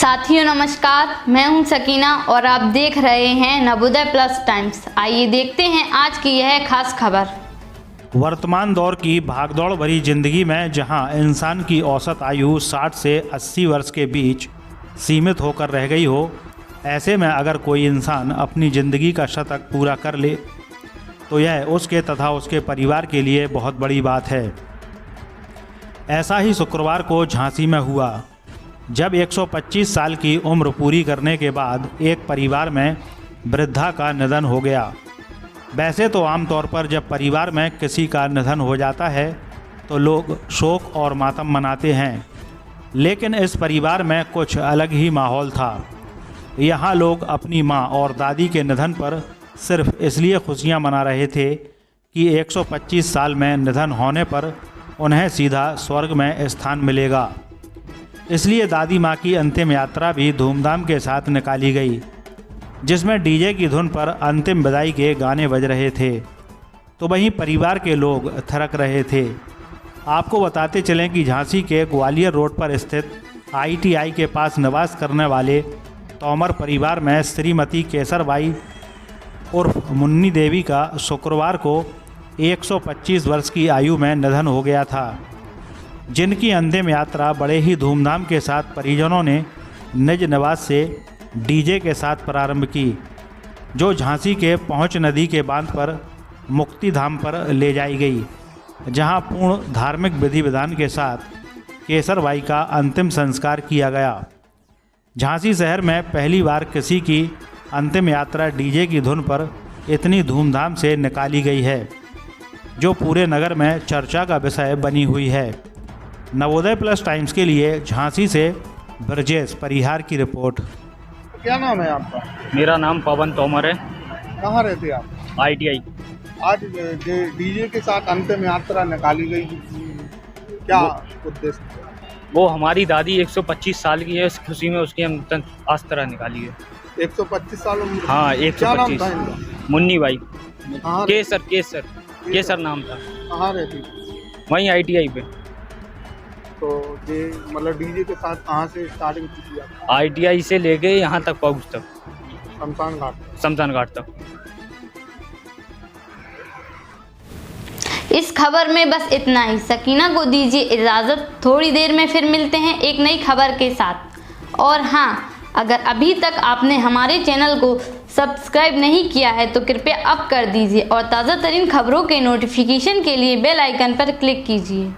साथियों नमस्कार, मैं हूं सकीना और आप देख रहे हैं नवोदय प्लस टाइम्स। आइए देखते हैं आज की यह खास खबर। वर्तमान दौर की भागदौड़ भरी जिंदगी में जहां इंसान की औसत आयु 60 से 80 वर्ष के बीच सीमित होकर रह गई हो, ऐसे में अगर कोई इंसान अपनी ज़िंदगी का शतक पूरा कर ले तो यह उसके तथा उसके परिवार के लिए बहुत बड़ी बात है। ऐसा ही शुक्रवार को झांसी में हुआ, जब 125 साल की उम्र पूरी करने के बाद एक परिवार में वृद्धा का निधन हो गया। वैसे तो आमतौर पर जब परिवार में किसी का निधन हो जाता है तो लोग शोक और मातम मनाते हैं, लेकिन इस परिवार में कुछ अलग ही माहौल था। यहाँ लोग अपनी माँ और दादी के निधन पर सिर्फ इसलिए खुशियाँ मना रहे थे कि 125 साल में निधन होने पर उन्हें सीधा स्वर्ग में स्थान मिलेगा। इसलिए दादी माँ की अंतिम यात्रा भी धूमधाम के साथ निकाली गई, जिसमें डीजे की धुन पर अंतिम विदाई के गाने बज रहे थे, तो वहीं परिवार के लोग थिरक रहे थे। आपको बताते चलें कि झांसी के ग्वालियर रोड पर स्थित ITI के पास निवास करने वाले तोमर परिवार में श्रीमती केसरबाई उर्फ मुन्नी देवी का शुक्रवार को 125 वर्ष की आयु में निधन हो गया था, जिनकी अंतिम यात्रा बड़े ही धूमधाम के साथ परिजनों ने निज निवास से डीजे के साथ प्रारंभ की, जो झांसी के पहुँच नदी के बांध पर मुक्तिधाम पर ले जाई गई, जहां पूर्ण धार्मिक विधि विधान के साथ केसरबाई का अंतिम संस्कार किया गया। झांसी शहर में पहली बार किसी की अंतिम यात्रा डीजे की धुन पर इतनी धूमधाम से निकाली गई है, जो पूरे नगर में चर्चा का विषय बनी हुई है। नवोदय प्लस टाइम्स के लिए झांसी से ब्रजेश परिहार की रिपोर्ट। क्या नाम है आपका? मेरा नाम पवन तोमर है। कहाँ रहते हैं आप? ITI। आज डीजे के साथ अंतिम यात्रा निकाली गई, क्या उद्देश्य? वो हमारी दादी 125 साल की है, इस खुशी में उसकी हम आस्था निकाली है। 125 साल उम्र? हाँ, क्या नाम था 125। इनका? मुन्नी बाई। कहाँ केसर नाम था। कहाँ रहती? वहीं ITI पे। तो ये मतलब डीजे के साथ कहाँ से स्टार्टिंग की आप? ITI से लेके यहाँ तक पहुँच तक, शमशान घाट तक। इस खबर में बस इतना ही। सकीना को दीजिए इजाज़त, थोड़ी देर में फिर मिलते हैं एक नई खबर के साथ। और हाँ, अगर अभी तक आपने हमारे चैनल को सब्सक्राइब नहीं किया है तो कृपया अब कर दीजिए और ताज़ा तरीन खबरों के नोटिफिकेशन के लिए बेल आइकन पर क्लिक कीजिए।